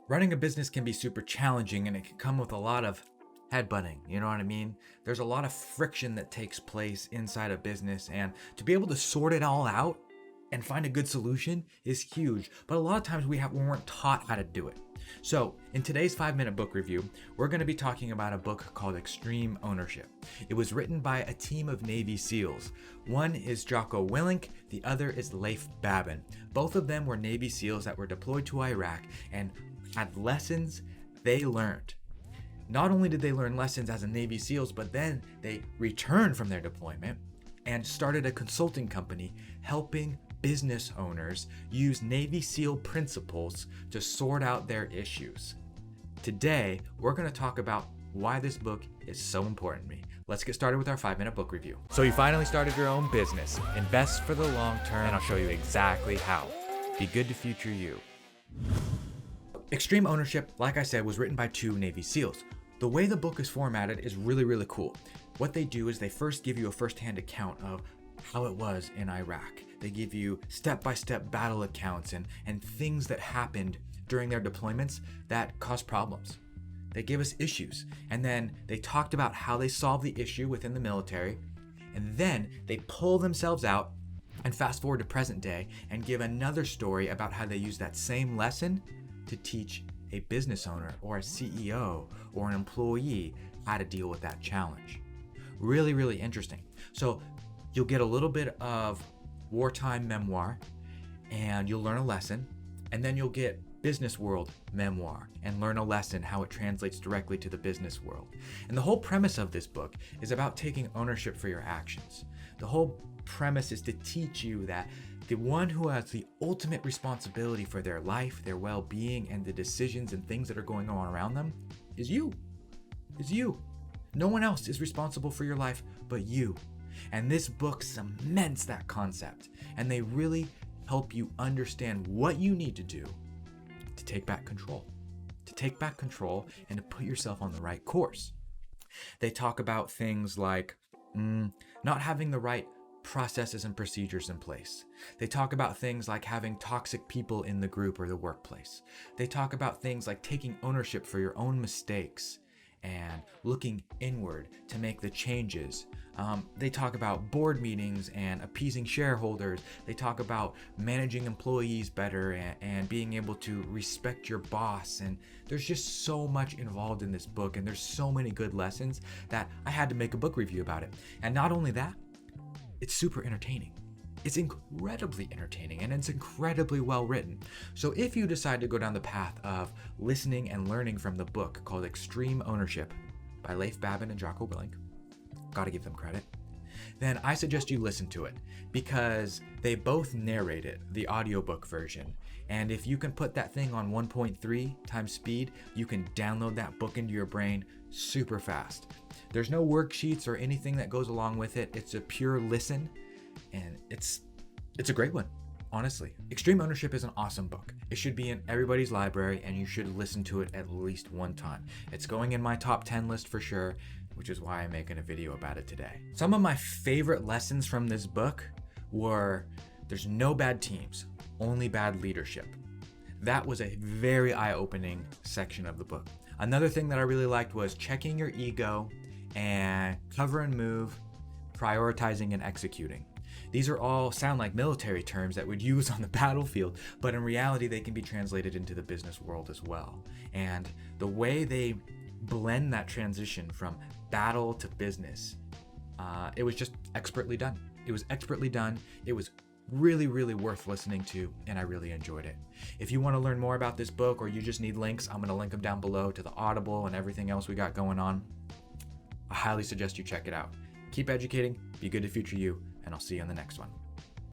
Running a business can be super challenging and it can come with a lot of headbutting, you know what I mean? There's a lot of friction that takes place inside a business, and to be able to sort it all out and find a good solution is huge. But a lot of times we weren't taught how to do it. So in today's 5-minute book review, we're going to be talking about a book called Extreme Ownership. It was written by a team of Navy SEALs. One is Jocko Willink, the other is Leif Babin. Both of them were Navy SEALs that were deployed to Iraq and had lessons they learned. Not only did they learn lessons as a Navy SEALs, but then they returned from their deployment and started a consulting company helping business owners use Navy SEAL principles to sort out their issues. Today, we're going to talk about why this book is so important to me. Let's get started with our 5-minute book review. So you finally started your own business. Invest for the long term, and I'll show you exactly how. Be good to future you. Extreme Ownership, like I said, was written by 2 Navy SEALs. The way the book is formatted is really cool. What they do is they first give you a first-hand account of how it was in Iraq. They give you step-by-step battle accounts and things that happened during their deployments that caused problems. They give us issues, and then they talked about how they solved the issue within the military, and then they pull themselves out and fast forward to present day and give another story about how they use that same lesson to teach a business owner or a CEO or an employee how to deal with that challenge. Really interesting. So you'll get a little bit of wartime memoir and you'll learn a lesson, and then you'll get business world memoir and learn a lesson how it translates directly to the business world. And the whole premise of this book is about taking ownership for your actions. The whole premise is to teach you that the one who has the ultimate responsibility for their life, their well-being, and the decisions and things that are going on around them is you. No one else is responsible for your life but you. And this book cements that concept, and they really help you understand what you need to do to take back control. And to put yourself on the right course. They talk about things like not having the right processes and procedures in place. They talk about things like having toxic people in the group or the workplace. They talk about things like taking ownership for your own mistakes and looking inward to make the changes. They talk about board meetings and appeasing shareholders. They talk about managing employees better and being able to respect your boss. And there's just so much involved in this book, and there's so many good lessons that I had to make a book review about it. And not only that, it's super entertaining. It's incredibly entertaining, and it's incredibly well written. So if you decide to go down the path of listening and learning from the book called Extreme Ownership by Leif Babin and Jocko Willink, gotta give them credit, then I suggest you listen to it, because they both narrate it, the audiobook version. And if you can put that thing on 1.3 times speed, you can download that book into your brain super fast. There's no worksheets or anything that goes along with it. It's a pure listen, and it's a great one, honestly. Extreme Ownership is an awesome book. It should be in everybody's library, and you should listen to it at least one time. It's going in my top 10 list for sure, which is why I'm making a video about it today. Some of my favorite lessons from this book were there's no bad teams, only bad leadership. That was a very eye-opening section of the book. Another thing that I really liked was checking your ego and cover and move, prioritizing and executing. These are all sound like military terms that we'd use on the battlefield, but in reality, they can be translated into the business world as well. And the way they blend that transition from battle to business, it was just expertly done. It was really worth listening to, and I really enjoyed it. If you want to learn more about this book, or you just need links, I'm going to link them down below to the Audible and everything else we got going on. I highly suggest you check it out. Keep educating, be good to future you, and I'll see you on the next one.